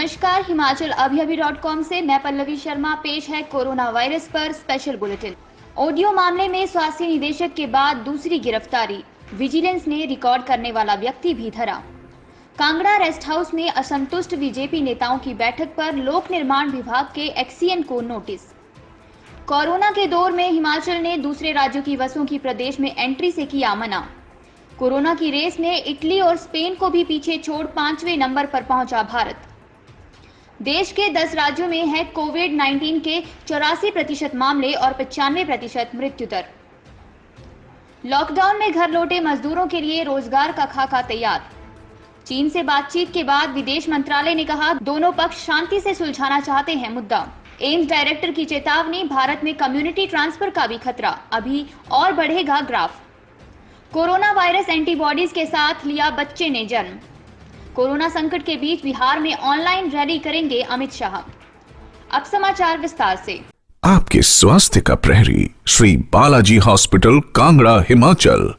नमस्कार, हिमाचल अभी.com से मैं पल्लवी शर्मा। पेश है कोरोना वायरस पर स्पेशल बुलेटिन। ऑडियो मामले में स्वास्थ्य निदेशक के बाद दूसरी गिरफ्तारी, विजिलेंस ने रिकॉर्ड करने वाला व्यक्ति भी धरा। कांगड़ा रेस्ट हाउस में असंतुष्ट बीजेपी नेताओं की बैठक पर लोक निर्माण विभाग के एक्सीएन को नोटिस। कोरोना के दौर में हिमाचल ने दूसरे राज्यों की बसों की प्रदेश में एंट्री से किया मना। कोरोना की रेस में इटली और स्पेन को भी पीछे छोड़ 5वें नंबर पर पहुंचा भारत। देश के 10 राज्यों में है कोविड-19 के 84% मामले और 95% मृत्यु दर। लॉकडाउन में घर लौटे मजदूरों के लिए रोजगार का खाका तैयार। चीन से बातचीत के बाद विदेश मंत्रालय ने कहा, दोनों पक्ष शांति से सुलझाना चाहते हैं मुद्दा। एम्स डायरेक्टर की चेतावनी, भारत में कम्युनिटी ट्रांसफर का भी खतरा, अभी और बढ़ेगा ग्राफ। कोरोना वायरस एंटीबॉडीज के साथ लिया बच्चे ने जन्म। कोरोना संकट के बीच बिहार में ऑनलाइन रैली करेंगे अमित शाह। अब समाचार विस्तार से। आपके स्वास्थ्य का प्रहरी, श्री बालाजी हॉस्पिटल, कांगड़ा, हिमाचल।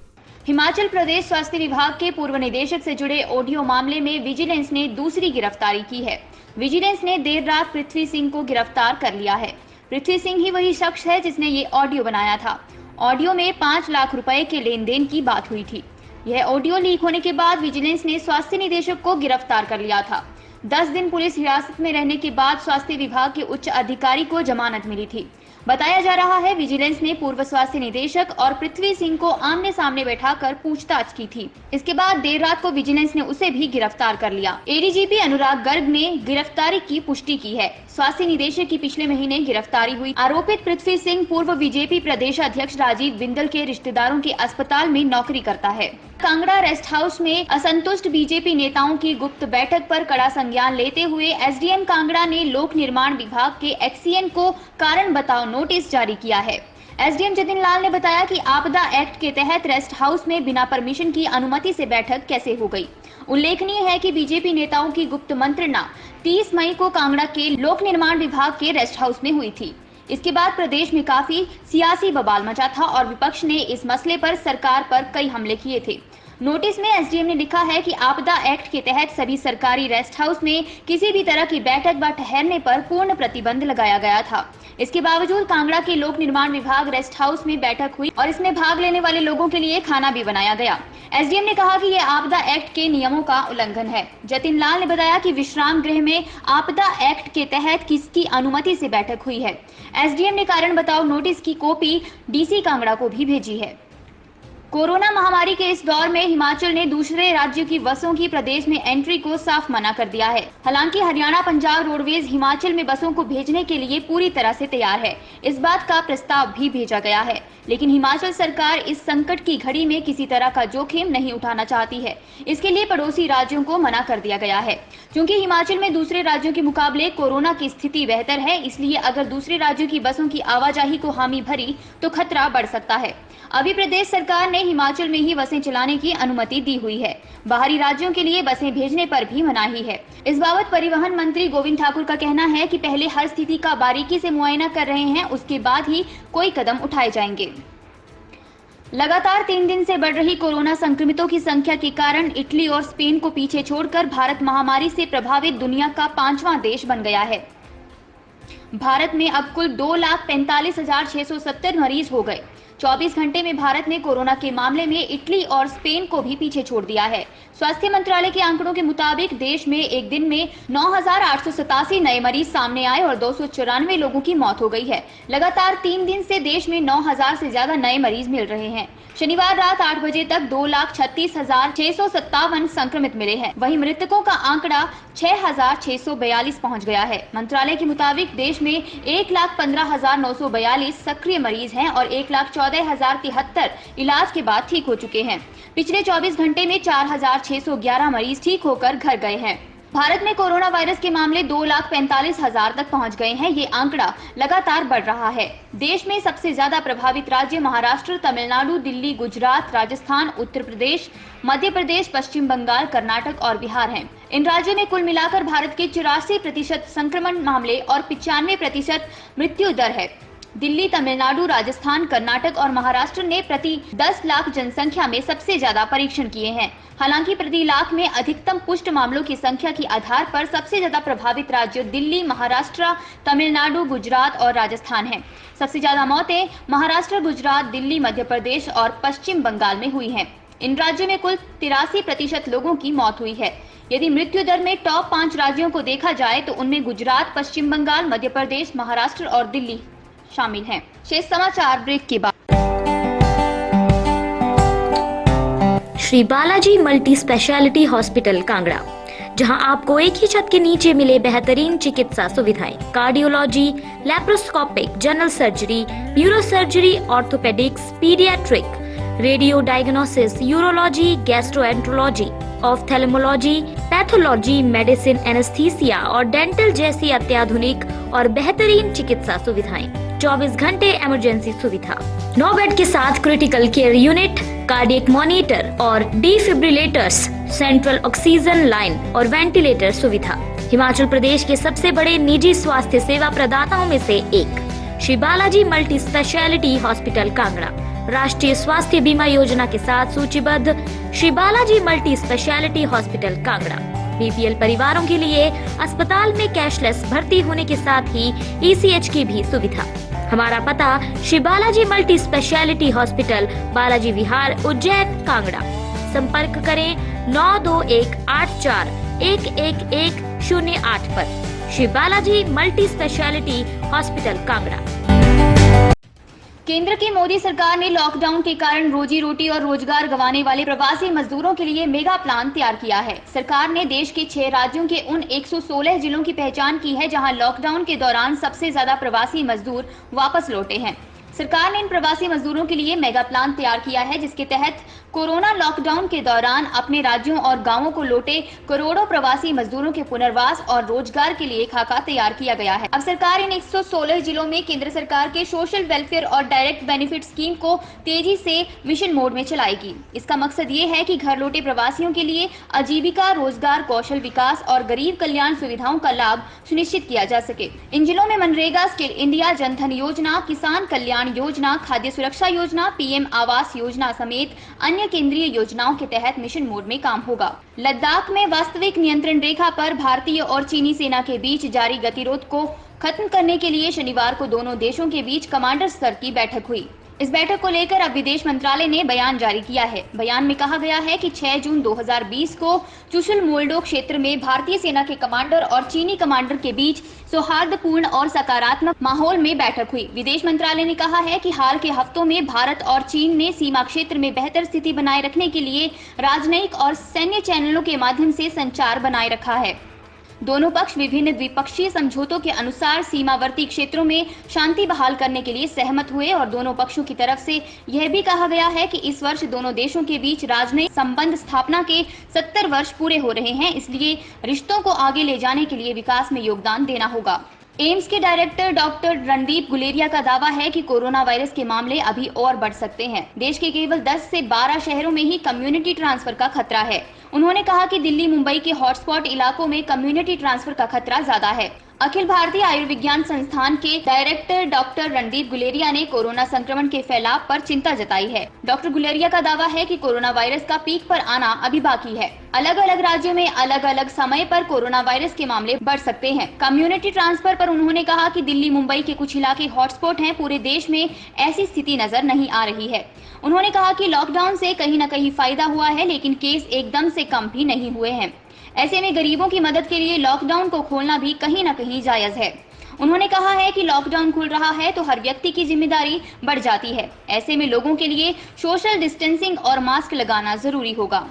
हिमाचल प्रदेश स्वास्थ्य विभाग के पूर्व निदेशक से जुड़े ऑडियो मामले में विजिलेंस ने दूसरी गिरफ्तारी की है। विजिलेंस ने देर रात पृथ्वी सिंह को गिरफ्तार कर लिया है। पृथ्वी सिंह ही वही शख्स है जिसने ये ऑडियो बनाया था। ऑडियो में 5 लाख रुपए के लेन देन की बात हुई थी। यह ऑडियो लीक होने के बाद विजिलेंस ने स्वास्थ्य निदेशक को गिरफ्तार कर लिया था। 10 दिन पुलिस हिरासत में रहने के बाद स्वास्थ्य विभाग के उच्च अधिकारी को जमानत मिली थी। बताया जा रहा है विजिलेंस ने पूर्व स्वास्थ्य निदेशक और पृथ्वी सिंह को आमने सामने बैठाकर पूछताछ की थी। इसके बाद देर रात को विजिलेंस ने उसे भी गिरफ्तार कर लिया। एडीजीपी अनुराग गर्ग ने गिरफ्तारी की पुष्टि की है। स्वास्थ्य निदेशक की पिछले महीने गिरफ्तारी हुई। आरोपित पृथ्वी सिंह पूर्व बीजेपी प्रदेश अध्यक्ष राजीव बिंदल के रिश्तेदारों के अस्पताल में नौकरी करता है। कांगड़ा रेस्ट हाउस में असंतुष्ट बीजेपी नेताओं की गुप्त बैठक पर कड़ा संज्ञान लेते हुए एसडीएम कांगड़ा ने लोक निर्माण विभाग के एक्सीएन को कारण बताओ नोटिस जारी किया है। एसडीएम जतिन लाल ने बताया कि आपदा एक्ट के तहत रेस्ट हाउस में बिना परमिशन की अनुमति से बैठक कैसे हो गई। उल्लेखनीय है कि बीजेपी नेताओं की गुप्त मंत्रणा 30 मई को कांगड़ा के लोक निर्माण विभाग के रेस्ट हाउस में हुई थी। इसके बाद प्रदेश में काफी सियासी बवाल मचा था और विपक्ष ने इस मसले पर सरकार पर कई हमले किए थे। नोटिस में एसडीएम ने लिखा है कि आपदा एक्ट के तहत सभी सरकारी रेस्ट हाउस में किसी भी तरह की बैठक व ठहरने पर पूर्ण प्रतिबंध लगाया गया था। इसके बावजूद कांगड़ा के लोक निर्माण विभाग रेस्ट हाउस में बैठक हुई और इसमें भाग लेने वाले लोगों के लिए खाना भी बनाया गया। एसडीएम ने कहा कि यह आपदा एक्ट के नियमों का उल्लंघन है। जतिन लाल ने बताया कि विश्राम गृह में आपदा एक्ट के तहत किसकी अनुमति से बैठक हुई है। एसडीएम ने कारण बताओ नोटिस की कॉपी डीसी कांगड़ा को भी भेजी है। कोरोना महामारी के इस दौर में हिमाचल ने दूसरे राज्यों की बसों की प्रदेश में एंट्री को साफ मना कर दिया है। हालांकि हरियाणा, पंजाब रोडवेज हिमाचल में बसों को भेजने के लिए पूरी तरह से तैयार है। इस बात का प्रस्ताव भी भेजा गया है, लेकिन हिमाचल सरकार इस संकट की घड़ी में किसी तरह का जोखिम नहीं उठाना चाहती है। इसके लिए पड़ोसी राज्यों को मना कर दिया गया है। क्योंकि हिमाचल में दूसरे राज्यों के मुकाबले कोरोना की स्थिति बेहतर है, इसलिए अगर दूसरे राज्यों की बसों की आवाजाही को हामी भरी तो खतरा बढ़ सकता है। अभी प्रदेश सरकार ने हिमाचल में ही बसें चलाने की अनुमति दी हुई है। बाहरी राज्यों के लिए बसें भेजने पर भी मनाही है। इस बाबत परिवहन मंत्री गोविंद ठाकुर का कहना है कि पहले हर स्थिति का बारीकी से मुआयना कर रहे हैं, उसके बाद ही कोई कदम उठाए जाएंगे। लगातार 3 दिन से बढ़ रही कोरोना संक्रमितों की संख्या के कारण इटली और स्पेन को पीछे छोड़कर भारत महामारी से प्रभावित दुनिया का 5वां देश बन गया है। भारत में अब कुल 2,45,670 मरीज हो गए। 24 घंटे में भारत ने कोरोना के मामले में इटली और स्पेन को भी पीछे छोड़ दिया है। स्वास्थ्य मंत्रालय के आंकड़ों के मुताबिक देश में एक दिन में 9,887 नए मरीज सामने आए और 294 लोगों की मौत हो गई है। लगातार 3 दिन से देश में 9,000 से ज्यादा नए मरीज मिल रहे हैं। शनिवार रात 8 बजे तक 2,36,657 संक्रमित मिले हैं। वहीं मृतकों का आंकड़ा 6,642 पहुंच गया है। मंत्रालय के मुताबिक देश में 1,15,942 सक्रिय मरीज हैं और 1,14,073 इलाज के बाद ठीक हो चुके हैं। पिछले 24 घंटे में 4,611 मरीज ठीक होकर घर गए हैं। भारत में कोरोना वायरस के मामले 2,45,000 तक पहुंच गए हैं। ये आंकड़ा लगातार बढ़ रहा है। देश में सबसे ज्यादा प्रभावित राज्य महाराष्ट्र, तमिलनाडु, दिल्ली, गुजरात, राजस्थान, उत्तर प्रदेश, मध्य प्रदेश, पश्चिम बंगाल, कर्नाटक और बिहार हैं। इन राज्यों में कुल मिलाकर भारत के 84% संक्रमण मामले और 95% मृत्यु दर है। दिल्ली, तमिलनाडु, राजस्थान, कर्नाटक और महाराष्ट्र ने प्रति 10 लाख जनसंख्या में सबसे ज्यादा परीक्षण किए हैं। हालांकि प्रति लाख में अधिकतम पुष्ट मामलों की संख्या के आधार पर सबसे ज्यादा प्रभावित राज्य दिल्ली, महाराष्ट्र, तमिलनाडु, गुजरात और राजस्थान हैं। सबसे ज्यादा मौतें महाराष्ट्र, गुजरात, दिल्ली, मध्य प्रदेश और पश्चिम बंगाल में हुई हैं। इन राज्यों में कुल 83% लोगों की मौत हुई है। यदि मृत्यु दर में टॉप 5 राज्यों को देखा जाए तो उनमें गुजरात, पश्चिम बंगाल, मध्य प्रदेश, महाराष्ट्र और दिल्ली शामिल हैं। शेष समाचार ब्रेक के बाद। Shri Balaji multi speciality hospital Kangra, जहां आपको एक ही छत के नीचे मिले बेहतरीन चिकित्सा सुविधाएं, cardiology, laparoscopic, general surgery, neuro surgery, orthopaedics, paediatric, radio diagnosis, urology, gastroenterology, ophthalmology, pathology, medicine, anaesthesia और डेंटल जैसी अत्याधुनिक और बेहतरीन चिकित्सा सुविधाएं, 24 घंटे इमरजेंसी सुविधा, 9 बेड के साथ critical care unit, cardiac monitor और डिफिब्रिलेटर्स, सेंट्रल ऑक्सीजन लाइन और वेंटिलेटर सुविधा। हिमाचल प्रदेश के सबसे बड़े निजी स्वास्थ्य सेवा प्रदाताओं में से एक Shri Balaji multi speciality hospital Kangra, राष्ट्रीय स्वास्थ्य बीमा योजना के साथ सूचीबद्ध Shri Balaji multi speciality hospital Kangra. BPL परिवारों के लिए अस्पताल में कैशलेस भर्ती होने के साथ ही ईसीएच की भी सुविधा। हमारा पता Shri Balaji multi speciality hospital, Balaji Vihar, Ujjain, Kangra. संपर्क करें 9218411108 पर। Shri Balaji multi speciality hospital Kangra. केंद्र की मोदी सरकार ने लॉकडाउन के कारण रोजी रोटी और रोजगार गंवाने वाले प्रवासी मजदूरों के लिए मेगा प्लान तैयार किया है। सरकार ने देश के 6 राज्यों के उन 116 जिलों की पहचान की है जहां लॉकडाउन के दौरान सबसे ज्यादा प्रवासी मजदूर वापस लौटे हैं। सरकार ने इन प्रवासी मजदूरों के लिए मेगा प्लान तैयार किया है, जिसके तहत कोरोना लॉकडाउन के दौरान अपने राज्यों और गांवों को लौटे करोड़ों प्रवासी मजदूरों के पुनर्वास और रोजगार के लिए खाका तैयार किया गया है। अब सरकार इन 116 जिलों में केंद्र सरकार के सोशल वेलफेयर और डायरेक्ट बेनिफिट स्कीम को तेजी से मिशन मोड में चलाएगी। इसका मकसद ये है कि घर लौटे प्रवासियों के लिए आजीविका, रोजगार, कौशल विकास और गरीब कल्याण सुविधाओं का लाभ सुनिश्चित किया जा सके। इन जिलों में मनरेगा, स्किल इंडिया, जनधन योजना, किसान कल्याण योजना, खाद्य सुरक्षा योजना, पीएम आवास योजना समेत अन्य केंद्रीय योजनाओं के तहत मिशन मोड में काम होगा। लद्दाख में वास्तविक नियंत्रण रेखा पर भारतीय और चीनी सेना के बीच जारी गतिरोध को खत्म करने के लिए शनिवार को दोनों देशों के बीच कमांडर स्तर की बैठक हुई। इस बैठक को लेकर अब विदेश मंत्रालय ने बयान जारी किया है। बयान में कहा गया है कि 6 जून 2020 को चुशुल मोल्डो क्षेत्र में भारतीय सेना के कमांडर और चीनी कमांडर के बीच सौहार्दपूर्ण और सकारात्मक माहौल में बैठक हुई। विदेश मंत्रालय ने कहा है कि हाल के हफ्तों में भारत और चीन ने सीमा क्षेत्र में बेहतर स्थिति बनाए रखने के लिए राजनयिक और सैन्य चैनलों के माध्यम से संचार बनाए रखा है। दोनों पक्ष विभिन्न द्विपक्षीय समझौतों के अनुसार सीमावर्ती क्षेत्रों में शांति बहाल करने के लिए सहमत हुए और दोनों पक्षों की तरफ से यह भी कहा गया है कि इस वर्ष दोनों देशों के बीच राजनयिक संबंध स्थापना के 70 वर्ष पूरे हो रहे हैं, इसलिए रिश्तों को आगे ले जाने के लिए विकास में योगदान देना होगा। एम्स के डायरेक्टर डॉक्टर रणदीप गुलेरिया का दावा है कि कोरोना वायरस के मामले अभी और बढ़ सकते हैं। देश के केवल 10 से 12 शहरों में ही कम्युनिटी ट्रांसफर का खतरा है। उन्होंने कहा कि दिल्ली, मुंबई के हॉटस्पॉट इलाकों में कम्युनिटी ट्रांसफर का खतरा ज्यादा है। अखिल भारतीय आयुर्विज्ञान संस्थान के डायरेक्टर डॉक्टर रणदीप गुलेरिया ने कोरोना संक्रमण के फैलाव पर चिंता जताई है। डॉक्टर गुलेरिया का दावा है कि कोरोना वायरस का पीक पर आना अभी बाकी है। अलग अलग राज्यों में अलग अलग समय पर कोरोना वायरस के मामले बढ़ सकते हैं। कम्युनिटी ट्रांसफर पर उन्होंने कहा कि दिल्ली, मुंबई के कुछ इलाके हॉटस्पॉट हैं। पूरे देश में ऐसी स्थिति नजर नहीं आ रही है। उन्होंने कहा कि लॉकडाउन से कहीं न कहीं फायदा हुआ है, लेकिन केस एकदम से कम भी नहीं हुए हैं। ऐसे में गरीबों की मदद के लिए लॉकडाउन को खोलना भी कहीं न कहीं जायज है। उन्होंने कहा है कि लॉकडाउन खुल रहा है तो हर व्यक्ति की जिम्मेदारी बढ़ जाती है। ऐसे में लोगों के लिए सोशल डिस्टेंसिंग और मास्क लगाना जरूरी होगा।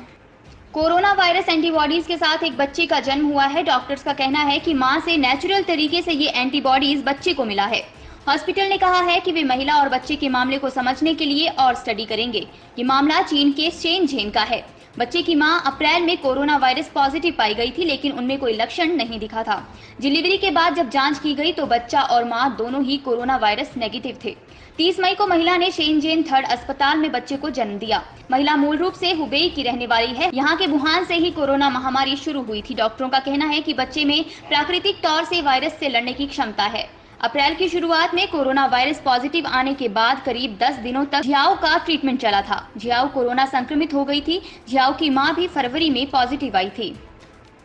कोरोना वायरस एंटीबॉडीज के साथ एक बच्चे का जन्म हुआ है। डॉक्टर्स का कहना है कि मां से नेचुरल तरीके से ये एंटीबॉडीज बच्चे को मिला है। हॉस्पिटल ने कहा है कि वे महिला और बच्चे के मामले को समझने के लिए और स्टडी करेंगे। ये मामला चीन के शेनझेन का है। बच्चे की मां अप्रैल में कोरोना वायरस पॉजिटिव पाई गई थी, लेकिन उनमें कोई लक्षण नहीं दिखा था। डिलीवरी के बाद जब जांच की गई तो बच्चा और मां दोनों ही कोरोना वायरस नेगेटिव थे। 30 मई को महिला ने शेनझेन 3rd अस्पताल में बच्चे को जन्म दिया। महिला मूल रूप से हुबेई की रहने वाली है। यहाँ के वुहान से ही कोरोना महामारी शुरू हुई थी। डॉक्टरों का कहना है कि बच्चे में प्राकृतिक तौर से वायरस से लड़ने की क्षमता है। अप्रैल की शुरुआत में कोरोना वायरस पॉजिटिव आने के बाद करीब 10 दिनों तक जियाओ का ट्रीटमेंट चला था। जियाओ कोरोना संक्रमित हो गई थी। जियाओ की मां भी फरवरी में पॉजिटिव आई थी।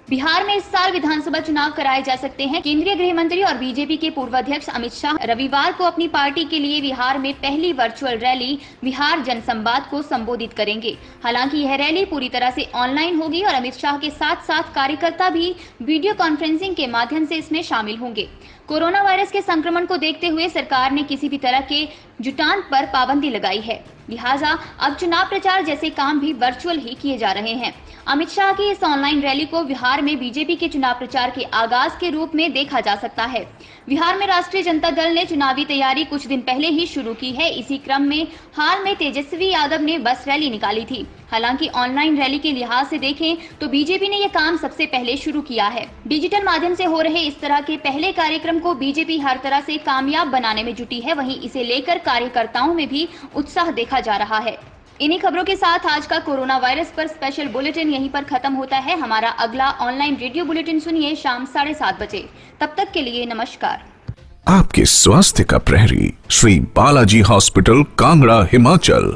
बिहार में इस साल विधानसभा चुनाव कराए जा सकते हैं। केंद्रीय गृह मंत्री और बीजेपी के पूर्व अध्यक्ष अमित शाह रविवार को अपनी पार्टी के लिए बिहार में पहली वर्चुअल रैली बिहार जनसंवाद को संबोधित करेंगे। हालांकि यह रैली पूरी तरह से ऑनलाइन होगी और अमित शाह के साथ साथ कार्यकर्ता भी वीडियो कॉन्फ्रेंसिंग के माध्यम से इसमें शामिल होंगे। कोरोना वायरस के संक्रमण को देखते हुए सरकार ने किसी भी तरह के जुटान पर पाबंदी लगाई है। लिहाजा अब चुनाव प्रचार जैसे काम भी वर्चुअल ही किए जा रहे हैं। अमित शाह की इस ऑनलाइन रैली को बिहार में बीजेपी के चुनाव प्रचार के आगाज के रूप में देखा जा सकता है। बिहार में राष्ट्रीय जनता दल ने चुनावी तैयारी कुछ दिन पहले ही शुरू की है। इसी क्रम में हाल में तेजस्वी यादव ने बस रैली निकाली थी। हालांकि ऑनलाइन रैली के लिहाज से देखें तो बीजेपी ने यह काम सबसे पहले शुरू किया है। डिजिटल माध्यम से हो रहे इस तरह के पहले कार्यक्रम को बीजेपी हर तरह से कामयाब बनाने में जुटी है। वहीं इसे लेकर कार्यकर्ताओं में भी उत्साह देखा जा रहा है। इन्हीं खबरों के साथ आज का कोरोना वायरस पर स्पेशल बुलेटिन यहीं पर खत्म होता है। हमारा अगला ऑनलाइन रेडियो बुलेटिन सुनिए शाम 7:30 बजे। तब तक के लिए नमस्कार। आपके स्वास्थ्य का प्रहरी श्री बालाजी हॉस्पिटल, कांगड़ा, हिमाचल।